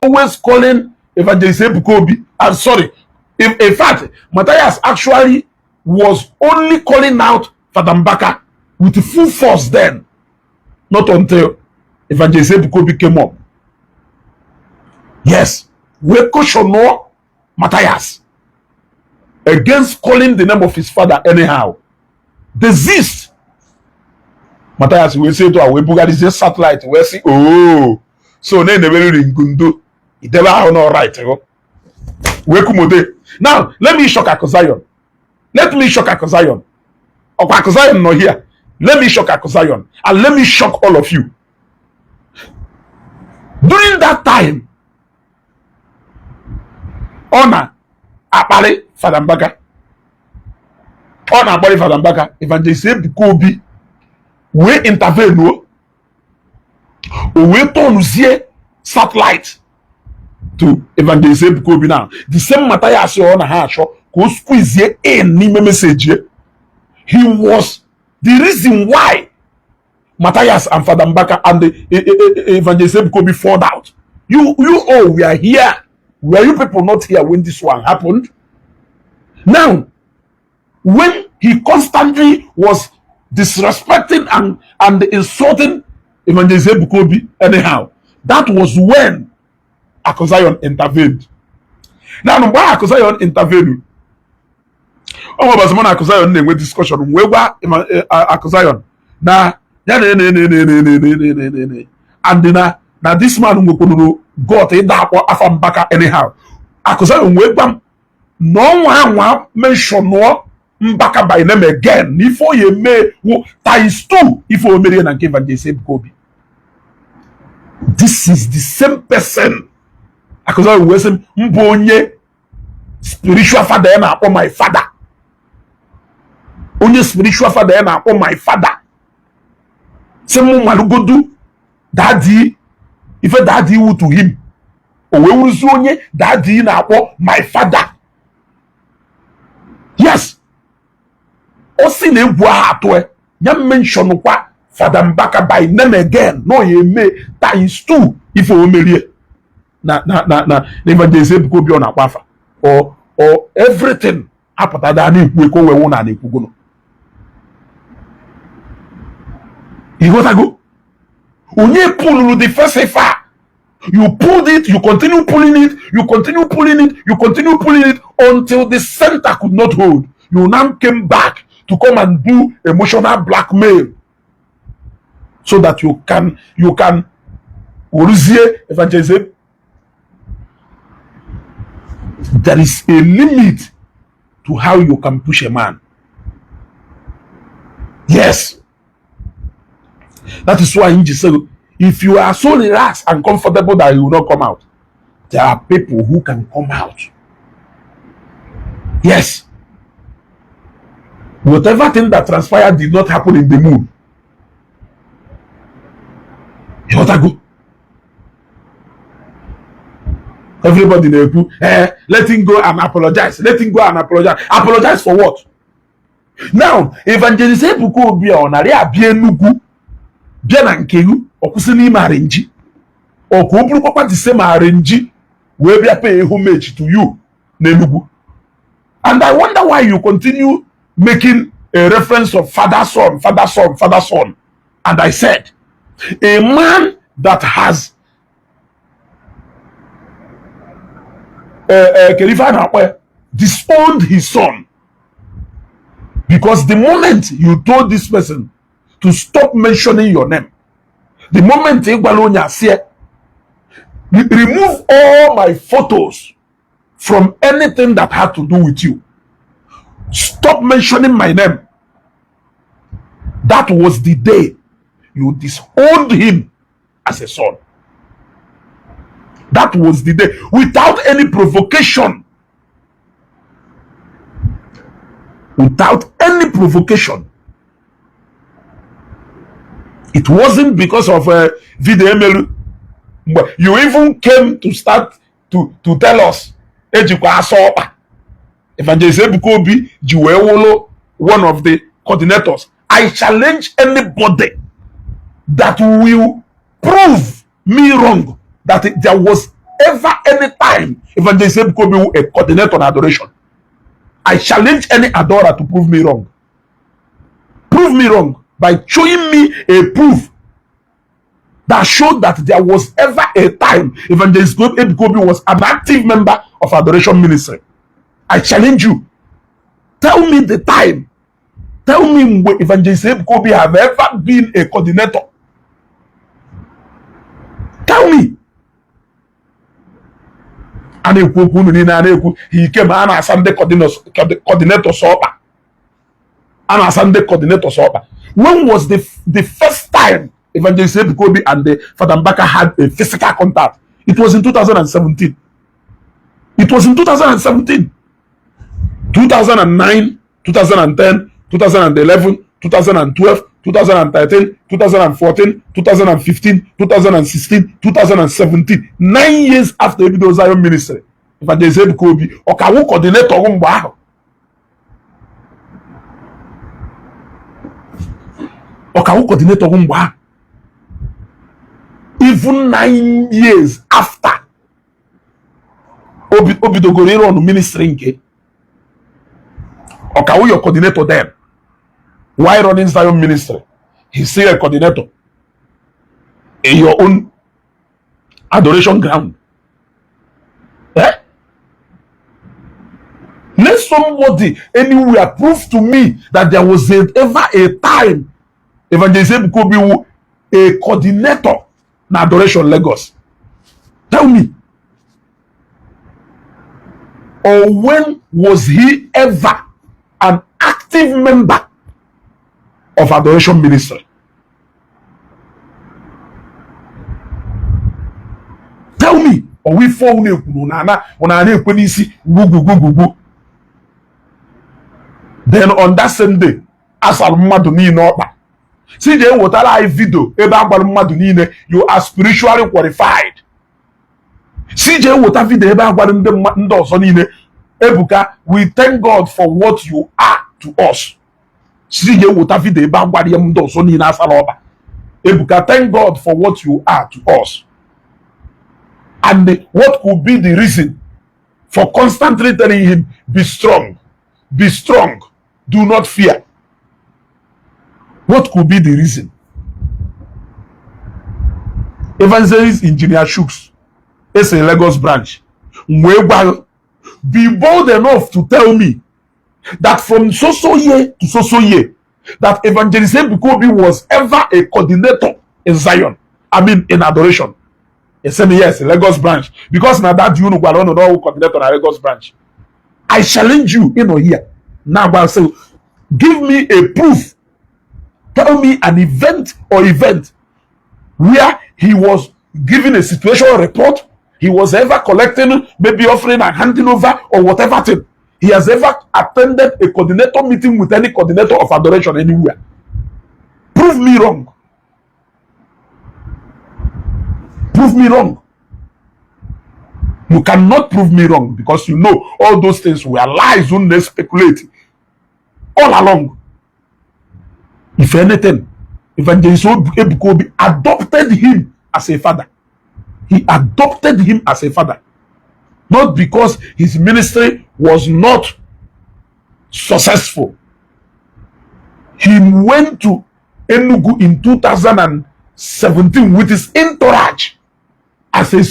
always calling Evangelist Ebuka Obi. I'm sorry. In fact, Matthias actually was only calling out Father Mbaka with full force then. Not until Evangelist Ebuka Obi came up. Yes, we caution Matthias against calling the name of his father anyhow. Desist. Matthias will say to our Ebuka, this is satellite. We see, oh, so then the very ringundo. It never all right. Now, let me shock Akozion. Let me shock Akozion. Akozion not here. Let me shock Akozion. And let me shock all of you. During that time, honor Apale Father Mbaka. Honor Apale Father Mbaka. Evangelist Ebuka Obi. We intervene. We turn satellite to Evangelist Ebuka Obi now. The same Matthias on a hash go squeeze any message. He was the reason why Matthias and Father Mbaka and the Evangelist Ebuka Obi fought out. You all, we are here. Were you people not here when this one happened? Now, when he constantly was disrespecting and insulting Evangelist Ebuka Obi anyhow, that was when Akozion intervened. Now, why Akozion intervened? Oh, but someone Akozion name with discussion. Where Akozion? Now, and now this man who got it that Afam Mbaka anyhow. Akozion webam no one mention no Mbaka by name again. Before you may times 2 if you marry and give Evangelist Ebuka Obi. This is the same person. Akozion was mbonye spiritual father na upon my father. Only spiritual father na upon my father. Semu malugodu daddy if a daddy would to him. Owe uzonye daddy na upon my father. Yes. Osi ne bua atwe. Nyam mention kwa Father Mbaka by name again. No ye may times 2 if you marry. Na Evangelist Ebuka Obi on akwafa or everything apata da na ikwu eko we wona na ikwu gono. You got to go. Onye pull the first far. You pulled it, you continue pulling it, you continue pulling it, you continue pulling it until the center could not hold. You now came back to come and do emotional blackmail so that you can Evangelist. There is a limit to how you can push a man. Yes. That is why he said, if you are so relaxed and comfortable that you will not come out, there are people who can come out. Yes. Whatever thing that transpired did not happen in the moon. You want to go? Everybody in the let him go and apologize. Let him go and apologize. Apologize for what? Now, Evangelist Ebuka Obi on area Enugu, bien ankeu, okusini marenji, okubru papa the same marenji, we be pay homage to you, Enugu. And I wonder why you continue making a reference of father son. And I said, a man that has disowned his son, because the moment you told this person to stop mentioning your name, the moment remove all my photos from anything that had to do with you, stop mentioning my name, that was the day you disowned him as a son. That was the day, without any provocation. Without any provocation. It wasn't because of video email. You even came to start to tell us, Evangelist Ebuka Obi, one of the coordinators. I challenge anybody that will prove me wrong, that there was ever, any time, Evangelist Ebuka Obi a coordinator on adoration, I challenge any adorer to prove me wrong. Prove me wrong by showing me a proof that showed that there was ever a time Evangelist Ebuka Obi was an active member of Adoration Ministry. I challenge you. Tell me the time. Tell me when Evangelist Ebuka Obi have ever been a coordinator. Tell me. He came and a Sunday coordinator sober. And a Sunday coordinator sober. When was the first time Evangelist Ebuka Obi and the Father Mbaka had a physical contact? It was in 2017. It was in 2017. 2009, 2010, 2011, 2012, 2013, 2014, 2015, 2016, 2017. 9 years after the Zion ministry, Evangelist Ebuka Obi, Okawu coordinator mgbe ahụ. Okawu coordinator mgbe ahụ. Even 9 years after Obidogoro ịrụ ọnụ ministry nke Okawu your coordinator then. Why running Zion ministry? He's still a coordinator in your own adoration ground. Eh? Let somebody anywhere prove to me that there was ever a time Evangelist Ebuka Obi a coordinator in Adoration Lagos. Tell me. Or when was he ever an active member of Adoration Ministry? Tell me. Or we fall then on that same day, as Almadu ni n'ọkpa. See the what I video about Almadu ni, you are spiritually qualified. See the what video about Almadu Ebuka, we thank God for what you are to us. Ebuka, thank God for what you are to us. And what could be the reason for constantly telling him, be strong, do not fear? What could be the reason? Evangelist Engineer Shooks, it's a Lagos branch. Be bold enough to tell me that from so year to so year, that Evangelist Ebuka Obi was ever a coordinator in Zion. I mean, in adoration. He said, yes, Lagos branch. Because now that you know, coordinator in Lagos branch. I challenge you, here. Now, I say, give me a proof. Tell me an event where he was giving a situational report. He was ever collecting, maybe offering and handing over or whatever thing. He has ever attended a coordinator meeting with any coordinator of adoration anywhere. Prove me wrong. Prove me wrong. You cannot prove me wrong because you know all those things were lies when they speculate all along. If anything, Evangelist Ebuka Obi adopted him as a father. He adopted him as a father. Not because his ministry was not successful. He went to Enugu in 2017 with his entourage as the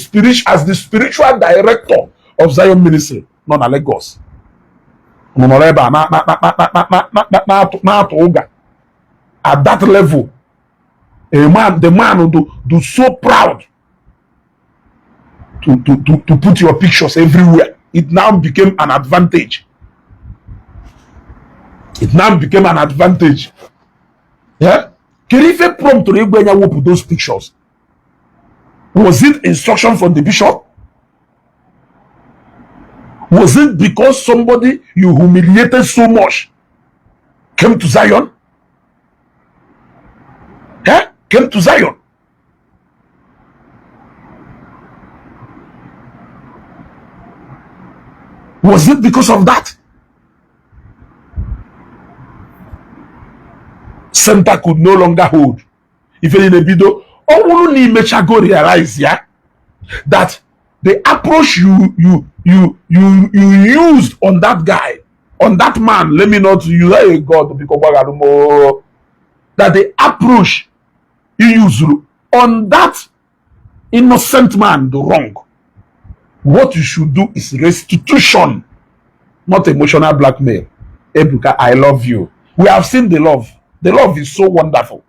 spiritual director of Zion Ministry, not in Lagos. At that level, the man will do so proud to put your pictures everywhere. It now became an advantage. Yeah? Can you even prompt to put those pictures? Was it instruction from the bishop? Was it because somebody you humiliated so much came to Zion? Yeah? Came to Zion. Was it because of that? Center could no longer hold. If in a video, all need go realize, yeah, that the approach you used on that guy, on that man, let me not use hey God because that the approach you used on that innocent man, the wrong. What you should do is restitution, not emotional blackmail. Ebuka, I love you. We have seen the love. The love is so wonderful.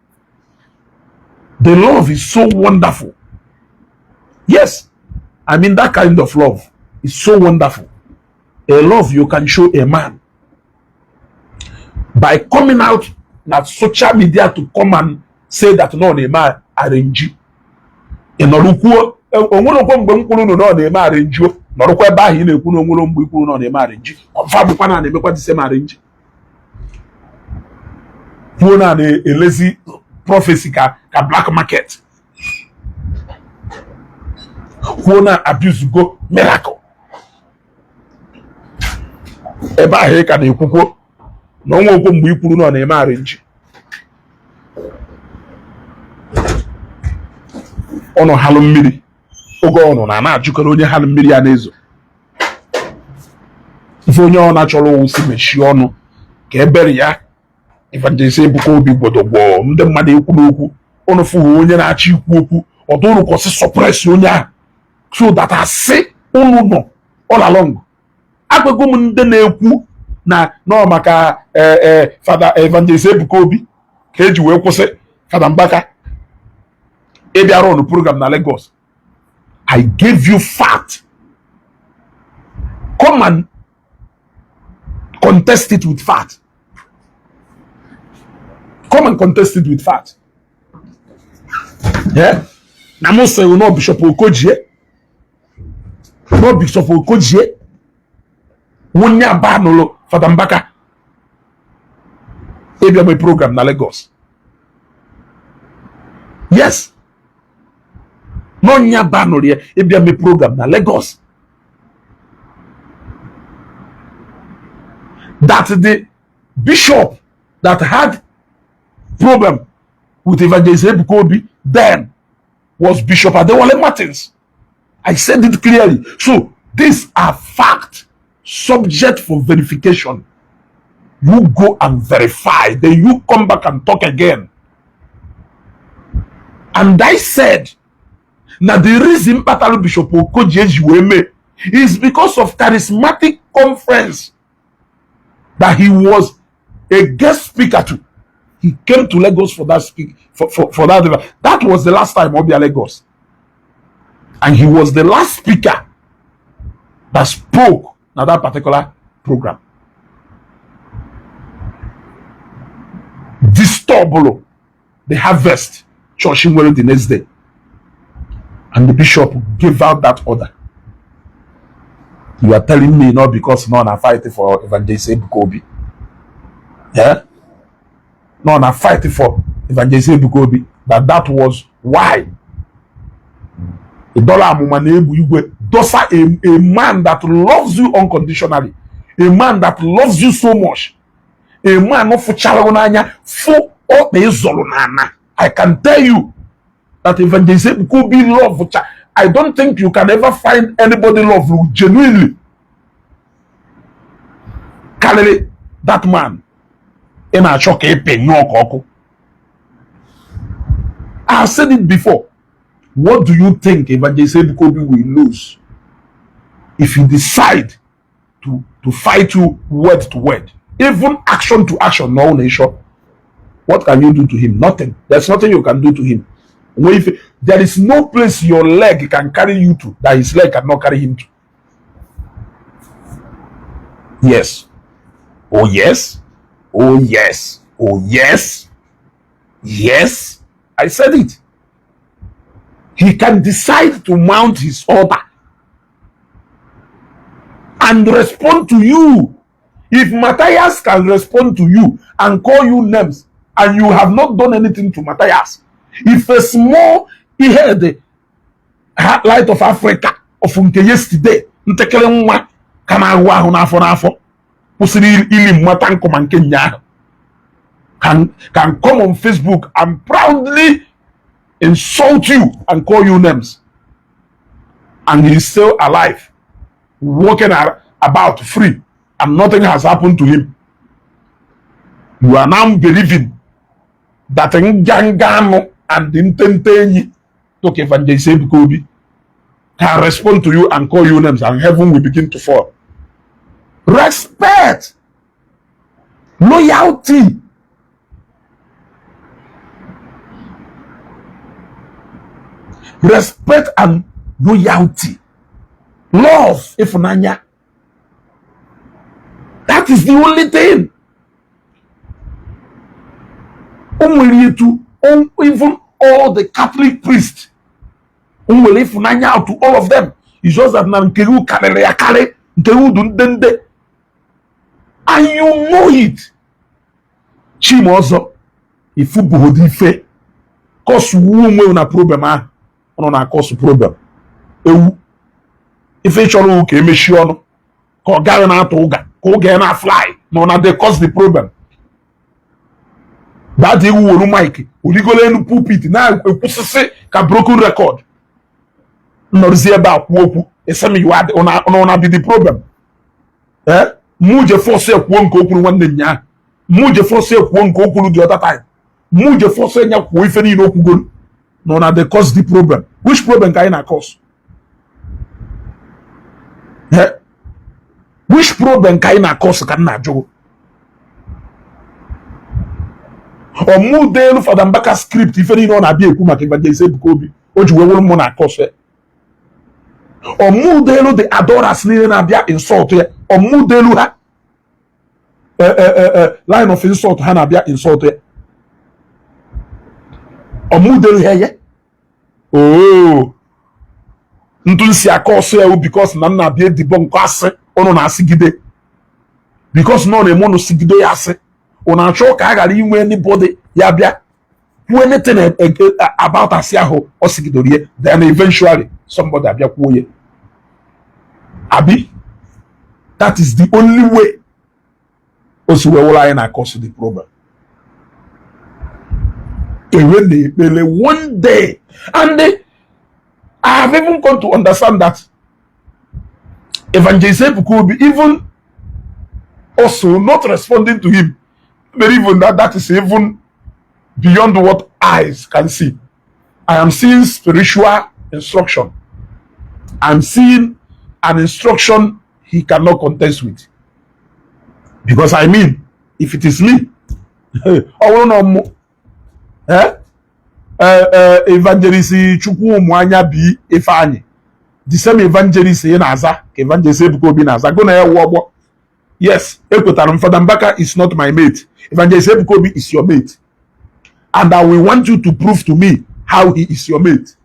The love is so wonderful. Yes, I mean that kind of love is so wonderful. A love you can show a man by coming out at social media to come and say that no, a man arrange. In Orukuo, onwere mgbe m kwuru no na-eme arrange nọrụkwa ebe ahụ ị na-ekwu na onwere mgbe ikwuru no na-eme arrange ọfa bụkwa na na-emekwa the same arrange kwuo na na-elezi prophecy ka black market kwuo na abuse go miracle ebe ahụ ka na-ekwukwo na onwe okwu mgbe ikwuru no na-eme arrange ọnụ halụ mmiri oge ọnụ na-ajụkọrọ onye halụ mmiri ya n'ezo ife onye ọ na-achọrọ osi mechie ọnụ ka ebere ya Evangelist Ebuka Obi gbodogbo ndị mmadụ ekwu n'okwu ọnụ fụghị onye na-achọ ikwu okwu ọdụrụ kwụsị suppress onye ahụ so that asị unu nọ all along agwago m ndị na-ekwu na nọ maka Father Evangelist Ebuka Obi ka eji wee kwụsị Father Mbaka ịbịara ọnụ program na Lagos. I gave you fact. Come and contest it with fact. Come and contest it with fact. Yeah? Namo say no Bishop Okoje. No Bishop Okoje. Wunya banolo Father Mbaka. Maybe my program na Lagos. Yes. No nya banolo ye. Maybe my program na Lagos. That the bishop that had problem with Evangelist Ebuka Obi then was Bishop Adewale Martins. I said it clearly. So these are facts subject for verification. You go and verify, then you come back and talk again. And I said, now the reason Patalu Bishop Okoje is because of charismatic conference that he was a guest speaker to. He came to Lagos for that for that event. That was the last time Obia Lagos. And he was the last speaker that spoke at that particular program. Disturbolo, the harvest, church in the next day. And the bishop gave out that order. You are telling me not because none are fighting for Evangelist Ebuka Obi. Yeah? None are fighting for Evangelist Ebuka Obi. That was why. A man that loves you unconditionally. A man that loves you so much. A man of for all the I can tell you that Evangelist Ebuka Obi love. I don't think you can ever find anybody love you genuinely. Carry that man in a shock. I have said it before. What do you think Evangelist Ebuka Obi will lose if you decide to fight you word to word, even action to action? No nation. What can you do to him? Nothing. There's nothing you can do to him. There is no place your leg can carry you to that his leg cannot carry him to. Yes. Oh yes. Oh yes. Oh yes. Yes. I said it. He can decide to mount his altar and respond to you. If Matthias can respond to you and call you names and you have not done anything to Matthias, if a small he heard the light of Africa of yesterday, can come on Facebook and proudly insult you and call you names. and he's still alive, walking about free, and nothing has happened to him. You are now believing that Ngangano and Ntentenyi took Evangelist Ebuka Obi can respond to you and call you names, and heaven will begin to fall. Respect, loyalty. Respect and loyalty. Love, ifunanya. That is the only thing. Even all the Catholic priests, ifunanya to all of them. It's just that Nankeru Kale, and you know it. Chimozo, if you bodife, cause woman na problem, on a cause problem. If it's your okay, mission, call Garana Toga, call Gana fly, no, not they cause the problem. That they will Mike, will go in pulpit now, a say, a broken record. No, see about Wopu, a semi you had on the problem. Eh? Muje force won't go through one day. Muje force won't go through the other time. Muje force nya if any no good. No, na they cause the problem. Which problem can I cause? Eh? Which problem can I cause? Can I do? Or move there for the Mbaka script if any no na be ekuma Evangelist Ebuka Obi. Oju we won mo na cause. Or move there the adorers ni na bia insult here. Or move there line of insult ha na bia insult here. Or move there here. Oh, ntunsi akọsọ ya because na bia dibon kwase ono na asigide, because no na emo no sigide ya ase ona cho ka agara inwe anybody ya bia who anything about ase aho osigidoriye, then eventually somebody abia kwuye abi. That is the only way osi we will na cause the problem. One day, and I have even come to understand that Evangelist Ebuka Obi even also not responding to him, but even that is even beyond what eyes can see. I am seeing spiritual instruction. I'm seeing an instruction he cannot contest with. Because I mean, if it is me, Evangelist Chukwu Mwanya bi Ifeanyi, the same evangelist in Aza, Evangelist Ebuka Obi Naza, go na wobo. Yes, Ekwetaram Father Mbaka is not my mate. Evangelist Ebuka Obi is your mate. And I will want you to prove to me how he is your mate.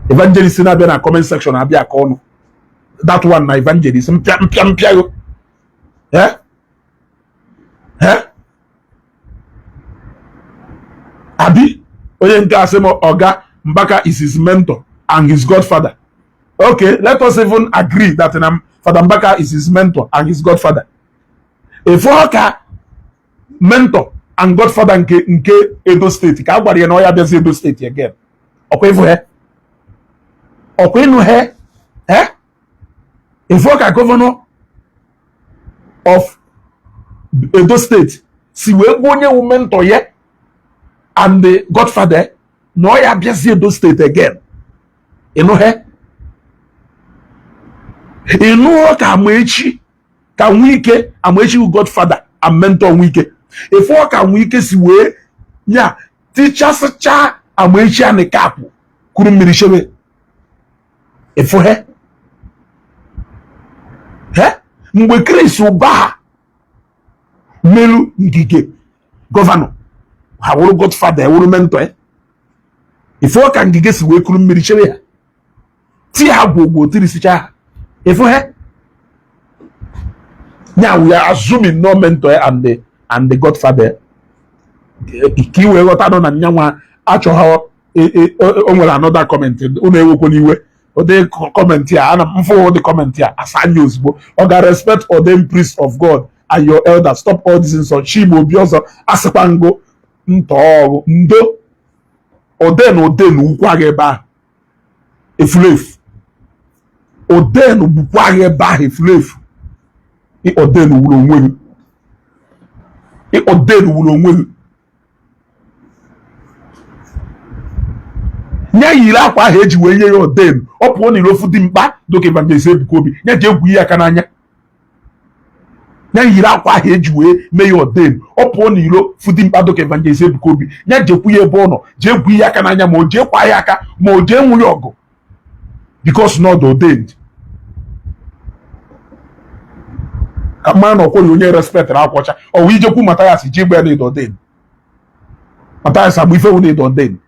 Evangelist in a comment section, Abia Kono. That one, na evangelist. Eh? Eh? Abi, Oga Mbaka is his mentor and his godfather. Okay, let us even agree that Father Mbaka is his mentor and his godfather. If Oga mentor and godfather nke Edo State, ka agwara ya na oya bịazi Edo State again. Okwa ifu he? Okwa inu he? Eh? If Oga governor of Edo State, si we onye wu mentor ye and the godfather, no ya bịazi Edo State again. Inu he? Inu ka Amaechi, ka Nwike, Amaechi wu godfather and mentor Nwike. If ka Nwike si we ya teachers cha Amaechi ane kapu kuru mmiri shebe. If he? He? Mgbe Chris Ubaha melu ngige governor, ha wuru godfather, wuru mentor. If ka ngige si we kuru mmiri shebe ya, ti ha gbogbo tiri sicha ha. If now we are assuming no mentor and the godfather. Ikiwe got on and nyanwa actual how another comment. They comment here and I'm for the comment here as I use but respect or them priest of God and your elders. Stop all this insult. Chibo bioso asapango ndo or then ukwageba if live Oden bukwa ye ba he flefu. I oden wulo onwe. I oden wulo onwe. Nya yiri akwa ha eji wee nye ya oden. Ọ pụọ n'ilo fu dimkpa doka Evangelist Ebuka Obi. Nya je egwu ya aka n'anya. Nya yiri akwa ha eji wee mee ya oden. Ọ pụọ n'ilo fu dimkpa doka Evangelist Ebuka Obi. Nya je kwu ya ebe ọ nọ. Je egwu ya aka n'anya ma o je kwa ya aka ma o je nwu ya ọgụ. Because not ordained. A man or call you respect and aquacha or we joku Matthias Jibbe need ordained. Matthias and we feel need ordained.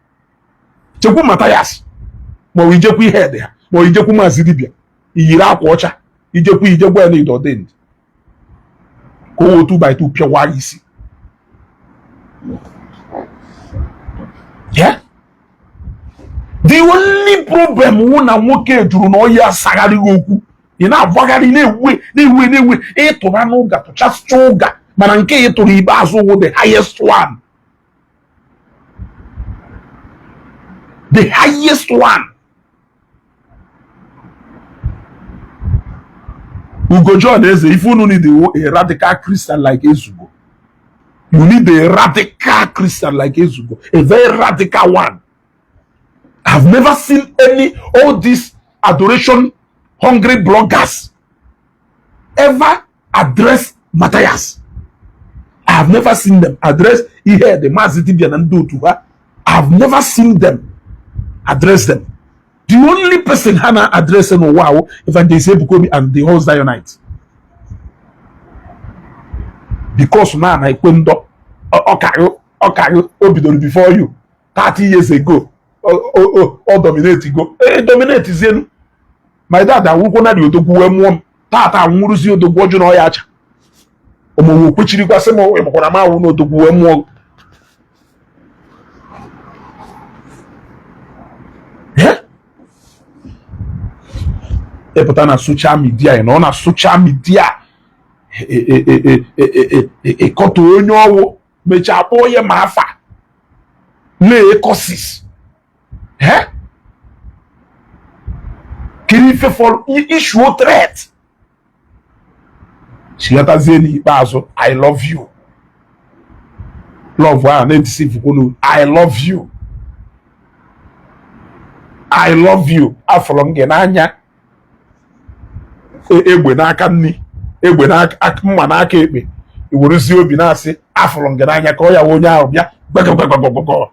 Joku Matthias, but we joku head there, but we joku Mazidibia. Ira quacha, Ijoku need ordained. Go 2 by 2 pure wise. Yeah. The only problem one and woke to no ya sagari goku. Ina bagari ne we e to no ga to just choga mananke to riba so the highest one. The highest one. Ugo John is if you need a radical Christian like Ezugo. You need a radical Christian like Ezugo, a very radical one. I've never seen all these adoration hungry bloggers ever address Matthias. I have never seen them address the Mazitibian and do to her. I have never seen them address them. The only person Hannah addressing wow, Evangelist Ebuka Obi and the whole Zionites. Because now I couldn't Obi before you 30 years ago. Dominate go. Dominate is in my dad. I won't go na the odogwu tata nwuruzi odogwu oju na oya acha. Omo kwechiri kwa semo emokona ma wu na odogwu emu. Yeah. Epota na social media no na social media koto onye owo mecha apo ye mafa. Le ecosis. Eh? Kirife for issue threat. Shiata Zeni Bazo, I love you. Love one, I love you. I love you. Afalongenanya. Egbe n'aka nni. Egbe n'aka mma n'aka ekpe. Iweruzi obi na-asị afalongenanya ka ọ ya onye ahụ bịa. Gbagagagagagagag.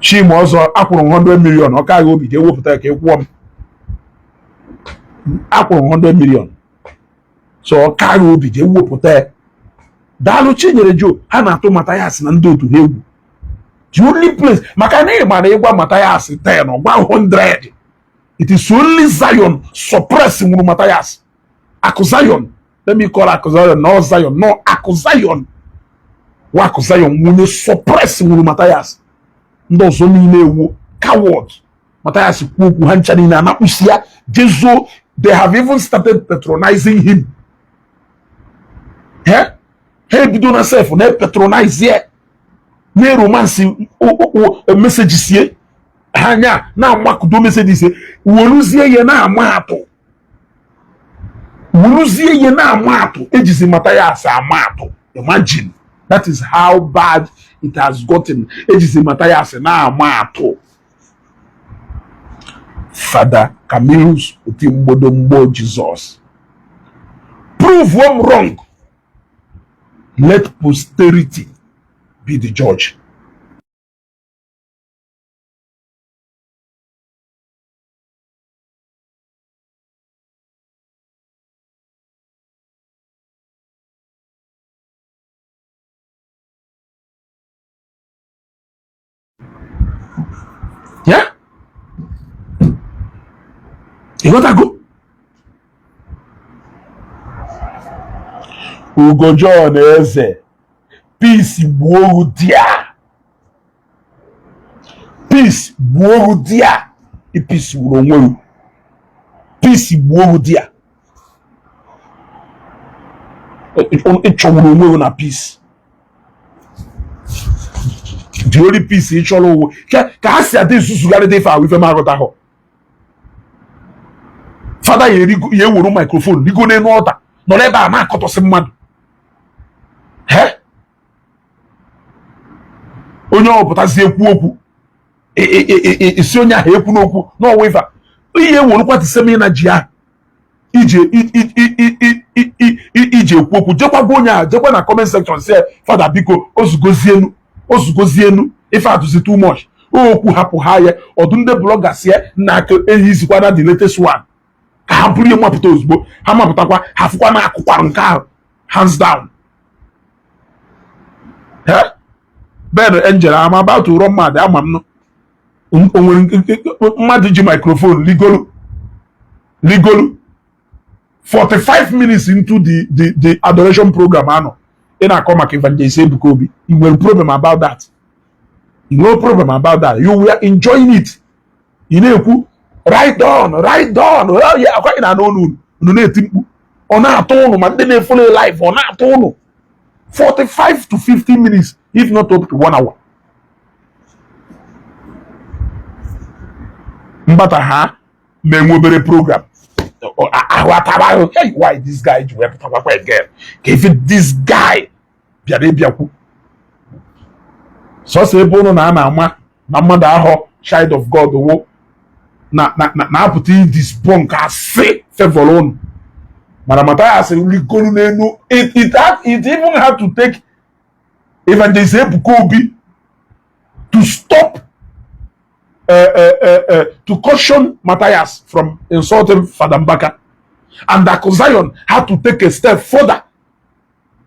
Chima ọzọ akwụrụ 100 million ọ kaghị obi ga-ewepụta ka ekwuo m akwụrụ 100 million so ọ kaghị obi ga-ewepụta daalụ Chinyere Jo ha na-atụ Matthias na ndị otu ha egwu the only place maka na ịma na ịgwa Matthias 10 ọ gwa 100 it is only Zion suppress nwụrụ Matthias Akụ Zion let me call Akụ Zion no Zion no Akụ Zion wa Akụ Zion nwunye suppress nwụrụ Matthias ndị ọzọ niile ewu coward Matthias kwu okwu ha ncha niile anakpụsi ya jezo they have even started patronizing him ha ebido na self na patronize ya na romance message sie anya na amakudo message sie woruzie ye na amato ejizi Matthias amato imagine. That is how bad it has gotten. Ejizi Matthias na amato. Father Camillus Utimbodombo Jesus. Prove them wrong. Let posterity be the judge. Yeah? You gotta go. Ugo John Eze. Peace buoru dia. Peace buoru dia. Peace buoru. Peace buoru dia. It's na peace. The only piece in Cholo, Cassia, this is Sugarade for with a Marotaho. Father, you will microphone, you go in water, no let that man cut us some mud. Eh? Onyo, but as you walk, it's Sonia, Hekunoku, no waiver. You will look at the same energy. Ije kwoku jekwa gonya jekwa na comment section say Father biko ozugozienu if I do too much okwu hapu haye odunde bloggers here na ehizikwa na the latest one ka ha buru maputa ozugbo ha maputakwa ha fukwa na akụkwa nke ahụ hands down. Ben Angel, I'm about to run mad. I'm mad microphone legal 45 minutes into the adoration program, I know. And I come back Evangelist Ebuka Obi. You will problem about that. No problem about that. You were enjoying it. You know, right on. Well, yeah, I quite know. On our tone, man, then follow life on our tone. 45 to 50 minutes, if not up to 1 hour. But memorable program. Why this guy again? If this guy so say bono na mother ho child of God wo na put this bunk as say favor on Maramata say it even had to take Evangelist Ebuka Obi to stop to caution Matthias from insulting Father Mbaka. And that Zion had to take a step further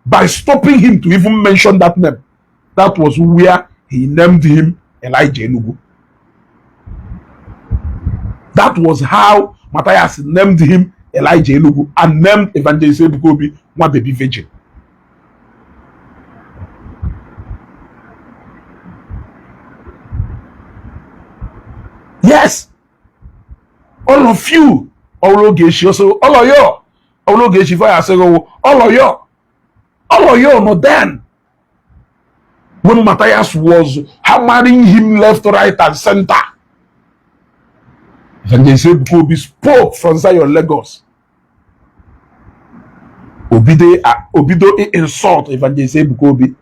by stopping him to even mention that name. That was where he named him Elijah Enugu. That was how Matthias named him Elijah Enugu and named Evangelist Ebuka Obi one baby virgin. Yes, all of you, all of you, all of you, no then. When Matthias was hammering him left, right, and center, Evangelist Ebuka Obi spoke from Zion, Lagos. Obido insult Evangelist Ebuka Obi.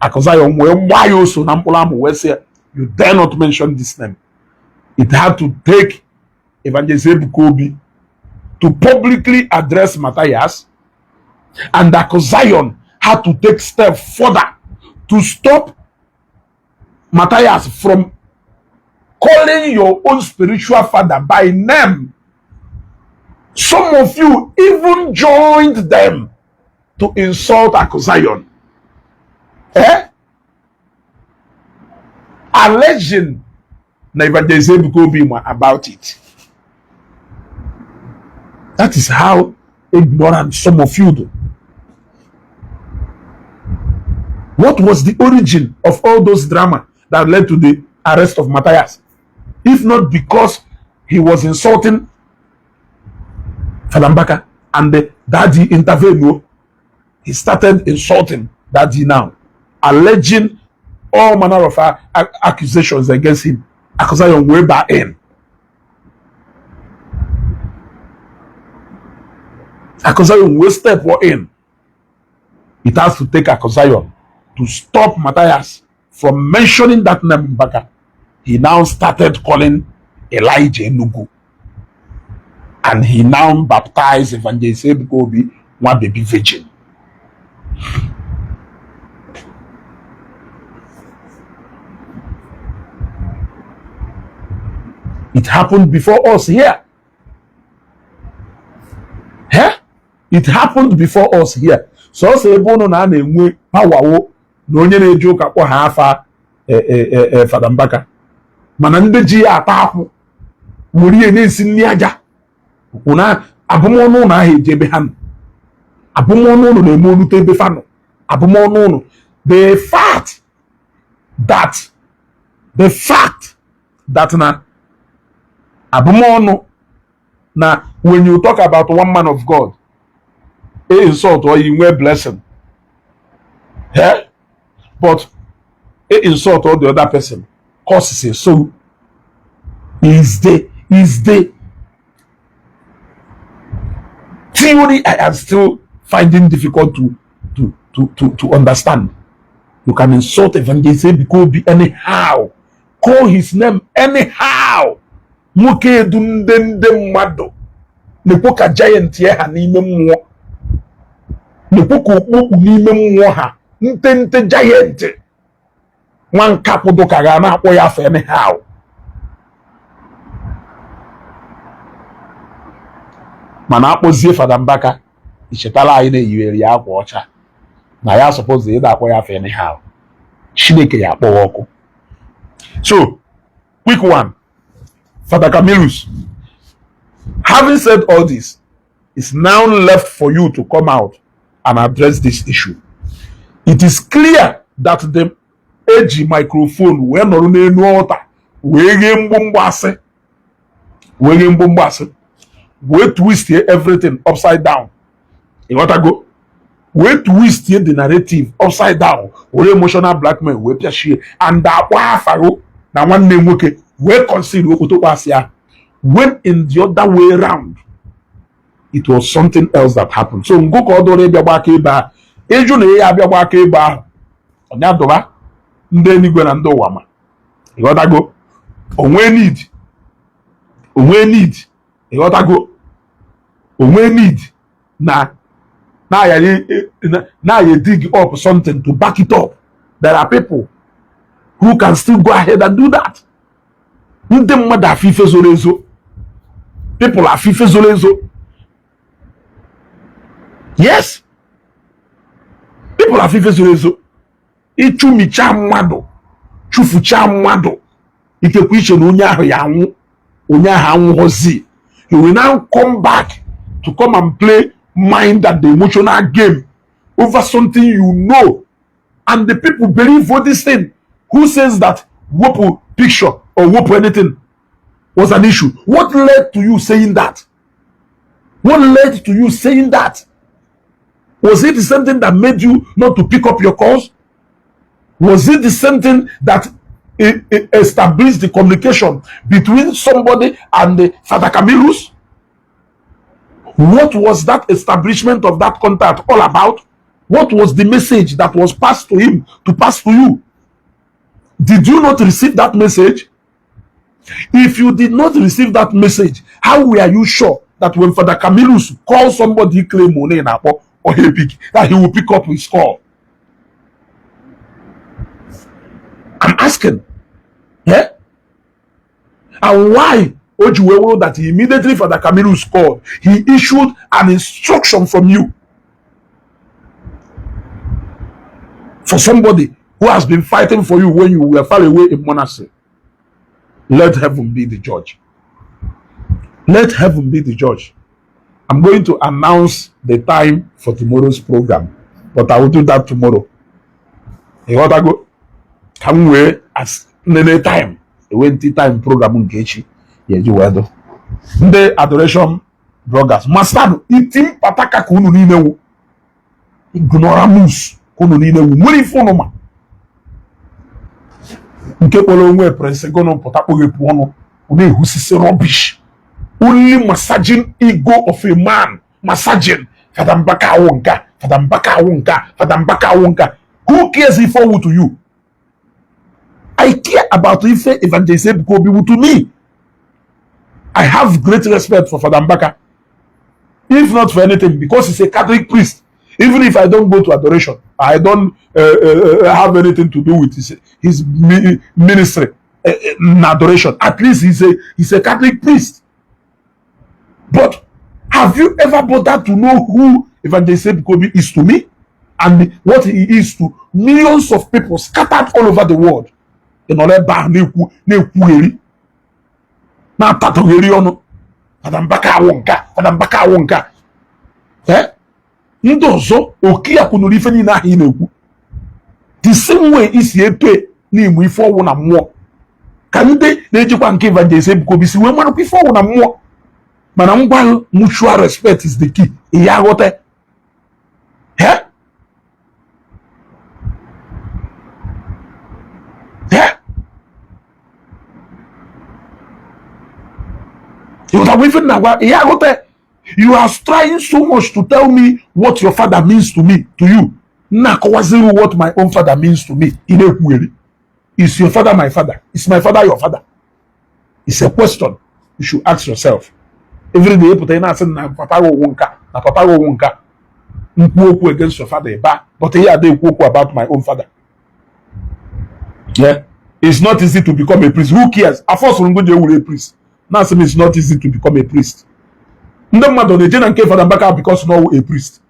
Akozayon, why you so nampolamu? Where say you dare not mention this name? It had to take Evangelist Ebuka Obi to publicly address Matthias, and that Zion had to take steps further to stop Matthias from calling your own spiritual father by name. Some of you even joined them to insult Zion. Alleging Evangelist Ebuka Obi about it. That is how ignorant some of you do. What was the origin of all those drama that led to the arrest of Matthias? If not because he was insulting Father Mbaka and the daddy intervened, he started insulting daddy now, alleging all manner of accusations against him. Akosayon way back in. Akosayon way step in. It has to take Akosayon to stop Matthias from mentioning that name Mbaka. He now started calling Elijah Enugu. And he now baptized Evangelist Ebuka Obi one baby virgin. It happened before us here. It happened before us here. So say bono na enwe power na onye na-eji ụka kpọ ha afa Father Mbaka. Mana ndị ji ata akwụ muri na-esi nri aja. Una abụmọnụ na ahụ ejebe ha. Abụmọnụ na-eme olute ebe fa nọ. Abụmọnụ the fact that na abụmọnụ na when you talk about one man of God, a insult or you wear blessing. But insult all the other person causes it. So is the theory I am still finding difficult to understand. You can insult Evangelist Ebuka Obi anyhow, call his name anyhow. Nwoke dundende mmadu nekwo ka giant ye ha n'ime mmụọ, nekwo ka okpokpu n'ime mmụọ ha, ntente giant nwa nkapụdo ka ga na-akpọ ya afọ anyhow. Mana akpọzie Father Mbaka, ichetala anyị na-eyiwere ya akwa ọcha na ya suppose ịda akpọ ya afọ anyhow. Chineke ya akpọwa ọkụ. So quick one, Father Camillus, having said all this, it's now left for you to come out and address this issue. It is clear that the AG microphone wee nọrọ n'elu ọta wee ghee mgbomgbasị wee twist everything upside down. You want to go? We twist the narrative upside down, or emotional blackmail, we share, and that faro na one name okay, we consider when in the other way around, it was something else that happened. So go call the Rebbe ba, Ejune Abia ba, Onyadoba, Ndeni Gwenando Wama. You gotta go. Onwe need, you gotta go. Onwe need na. Now you dig up something to back it up. There are people who can still go ahead and do that. People are FIFA. Yes. People are FIFA. Ichumicha mwado. Chufucha mwado. Ikekwishe n'onyaho ya anwụ. Onyaho anwụ hozi. You will now come back to come and play mind and the emotional game over something you know, and the people believe for this thing. Who says that Wopu picture or Wopu anything was an issue? What led to you saying that? What led to you saying that? Was it the same thing that made you not to pick up your calls? Was it the same thing that established the communication between somebody and the Father Camillus? What was that establishment of that contact all about? What was the message that was passed to him to pass to you? Did you not receive that message? If you did not receive that message, how were you sure that when Father Camillus calls somebody claim money or he pick, that he will pick up his call? I'm asking. Yeah? And why? Ojuwewo that he immediately Father Camillus called, he issued an instruction from you for somebody who has been fighting for you when you were far away in monastery. Let heaven be the judge. Let heaven be the judge. I'm going to announce the time for tomorrow's program, but I will do that tomorrow. You want to go? Come away as any time. A 20 time program in Kechi. Ndị Adoration bloggers mastadu itim pataka ka unu niile wu ignoramus ka unu niile wu nwere ife unu ma nke kpọrọ onwe press gono pụtakpọghepụ ọnụ unu ehusisi rubbish, only massaging ego of a man, massaging Father Mbaka awonka, Father Mbaka awonka, Father Mbaka awonka. Who cares if I to you? I care about if Evangelist Ebuka Obi to me. I have great respect for Father Mbaka, if not for anything, because he's a Catholic priest. Even if I don't go to adoration, I don't have anything to do with his ministry in adoration. At least he's a Catholic priest. But have you ever bothered to know who Evangelist Ebuka Obi is to me and what he is to millions of people scattered all over the world? In order na tatogeri ono Father Mbaka awonka ndị ọzọ okia kwunuru ife niile ahụ ị na-ekwu the same way isi eto n'Igbo ife ọwụ na mmụọ ka ndị na-ejikwa nke Evangelist Ebuka Obi si wee marakwa ife ọwụ na mmụọ, mana ngwa mutual respect is the key. Ihe aghọta You are trying so much to tell me what your father means to me, to you. What my own father means to me. Is your father my father? Is my father your father? It's a question you should ask yourself. Every day, put in asking na papa go wonka. Mpu against your father, but here they talk about my own father. Yeah, it's not easy to become a priest. Who cares? A force will go a priest. Now, it's not easy to become a priest. No matter the Jen and Father Mbaka because no a priest.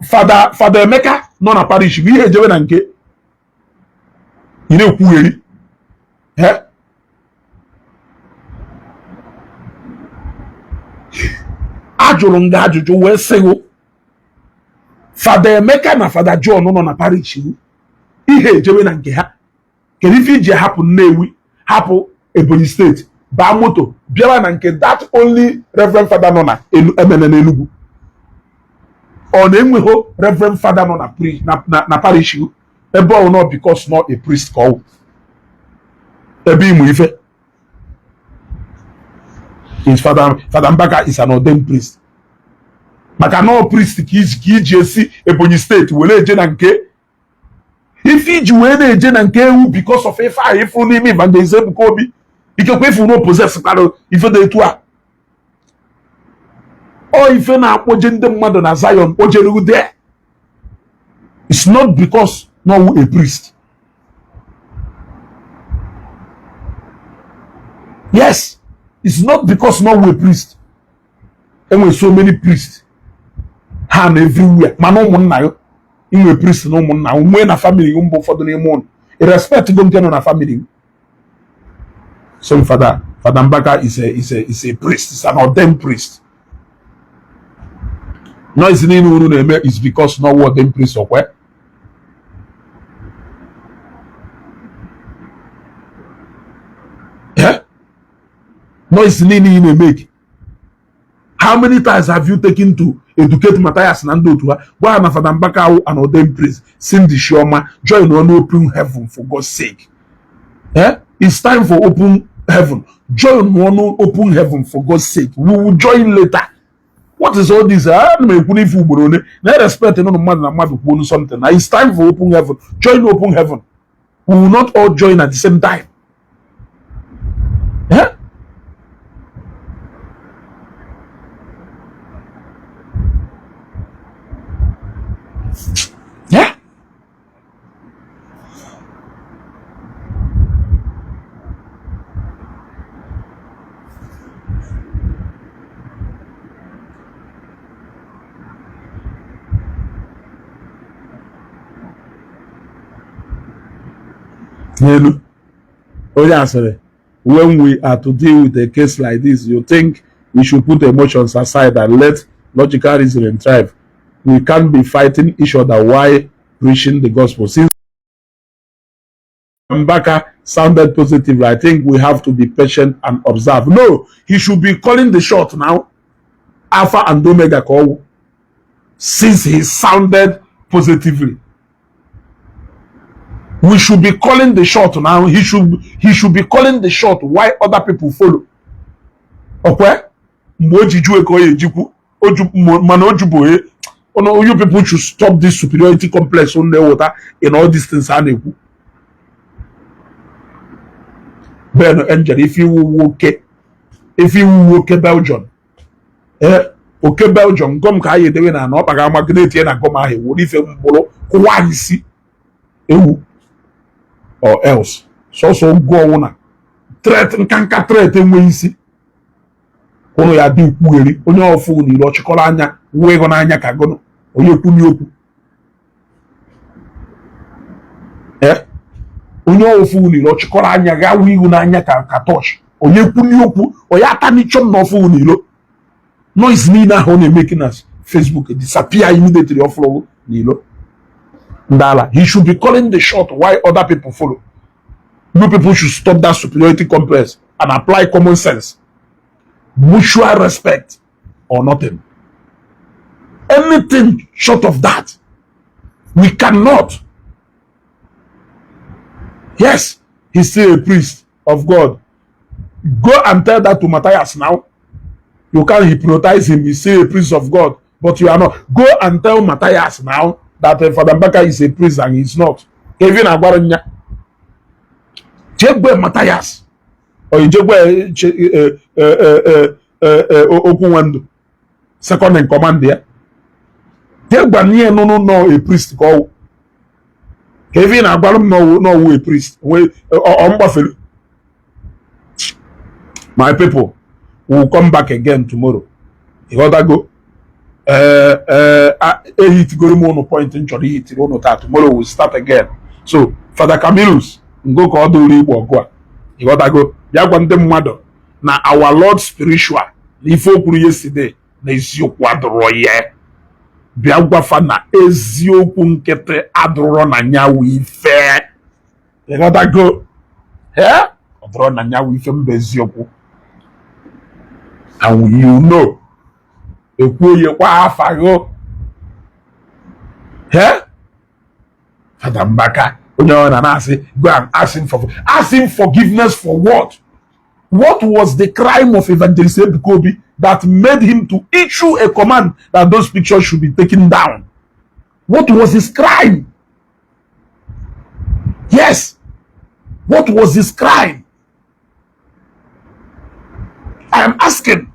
Father Emeka non a parish. We hear Jeven and K. You know who really? Yeah. Ajolonga ajuju we sego. Father Emeka na Father John no na parish. Ihe Jeven and K ha. Kerifi je happen newi happen Ebonyi State. Ba moto biara na nke that only Reverend Father no na Enugu. Or na ho Reverend Father no na parish ebe o no because not a priest call. Ebi mu ife. His Father Mbaka is an ordained priest. Maka no priest ki iji Ebonyi State wele eje na nke. If iji wele eje na nke because of if n'ime Evangelist Ebuka Obi. If you no possess if they do or if you na akpoje ndị mmadụ na Zion ojeru there, it's not because no a priest. Yes, it's not because no a priest. And with so many priests hand everywhere. Man no mun na yo. In a priest no mun na. Umwe na family umbo for the name. Irrespective don't get on a family. So Father Mbaka is a priest. It's an ordained priest. No, it's because no ordained priest or where. Yeah. No, it's in make. How many times have you taken to educate Matthias Nando to her? Why am Father Mbaka an ordained priest? Cindy Shioma, join on open heaven for God's sake. Yeah? It's time for open heaven. Join one open heaven for God's sake. We will join later. What is all this? Let respect no man something. It's time for open heaven. Join open heaven. We will not all join at the same time. Yeah? Yeah? When we are to deal with a case like this, you think we should put emotions aside and let logical reasoning thrive. We can't be fighting each other while preaching the gospel. Since Mbaka sounded positive, I think we have to be patient and observe. No, he should be calling the shot now. Alpha and Omega call. Since he sounded positively. We should be calling the shot now. He should be calling the shot while other people follow. Okay? You people should stop this superiority complex on the water in all these things. If you okay Belgium, okay Belgium, come kaye dewe na no paga magnet na goma he wo ife mbolo kwa isi ewu or else so go na threat nkanka threat enwe isi kono ya di kwueri onye ofu ni lo chikola anya we go na anya ka gono onye kwu ni okwu onye ofu ni lo chikola anya ga wi igu na anya ka touch onye kwu ni okwu oya tani chom no ofu ni lo noise ni na ho na making us Facebook disappear immediately off flow ni lo ndala. He should be calling the shot while other people follow. You people should stop that superiority complex and apply common sense, mutual respect, or nothing. Anything short of that, we cannot. Yes, he's still a priest of God. Go and tell that to Matthias now. You can't hypnotize him. He's still a priest of God, but you are not. Go and tell Matthias now that Father Mbaka is a priest and he's not. Even Agwaranya. Jegwe Matthias. Or Jegwe Okunwando. Second in command there. Jegwe no a priest called. Even Agwarum no a priest. My people will come back again tomorrow. You gotta go. Hit go point in tomorrow we'll start again. So Father Camillus, go call the Igbo go. You gotta go. Na our Lord spiritual. If you yesterday, na isiokwu adoro ye. Bia gwafa na eziokwu nkete adoro na nyawu ife. You gotta go. Eh? Adoro na nyawu ife mbe eziokwu. And you know, Father Mbaka, go and ask him forgiveness for what? What was the crime of Evangelist Ebuka Obi that made him to issue a command that those pictures should be taken down? What was his crime? Yes. What was his crime? I am asking.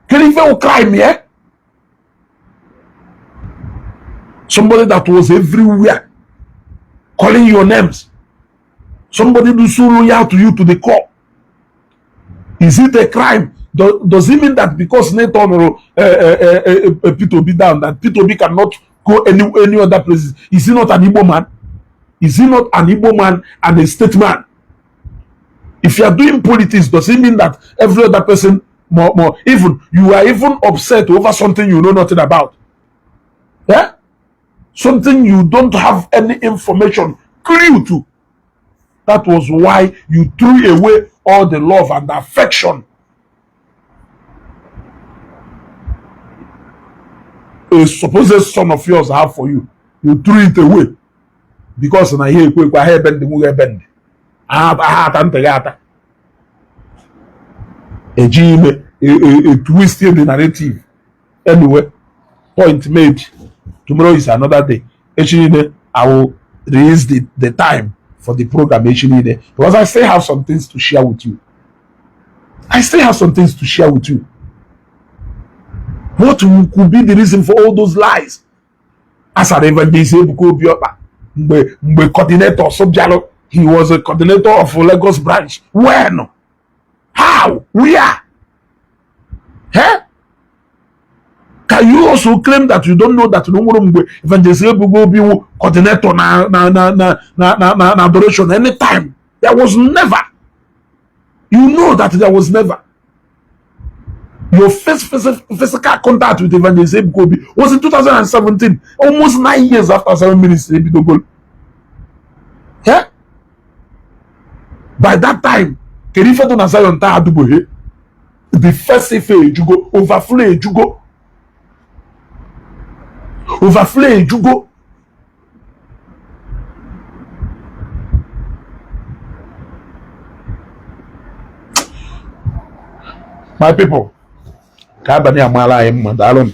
Can you even crime here? Somebody that was everywhere calling your names. Somebody who's so loyal to you to the core. Is it a crime? Does it mean that because Nathan or Peter be down, that Peter B cannot go any other places? Is he not an Igbo man? Is he not an Igbo man and a statesman? If you are doing politics, does it mean that every other person more even you are even upset over something you know nothing about? Yeah? Something you don't have any information clue to. That was why you threw away all the love and affection a supposed son of yours have for you. You threw it away because na here I hear bend the bend. A twisting the narrative. Anyway, point made. Tomorrow is another day. Actually, I will release the time for the program because I still have some things to share with you. What could be the reason for all those lies? As an Evangelist Ebuka Obi, coordinator Subjalo, he was a coordinator of Lagos branch. When? How? Where? Huh? Can you also claim that you don't know that Evangelist Ebuka Obi coordinator na adoration anytime? There was never. You know that there was never. Your first physical contact with Evangelist Ebuka Obi was in 2017, almost 9 years after 7 minutes. Yeah? By that time, Kerifa to Zion Ta Adubohe, the first Efe Ejugo, overflow Ejugo. My people, Kabani Amala Madalon.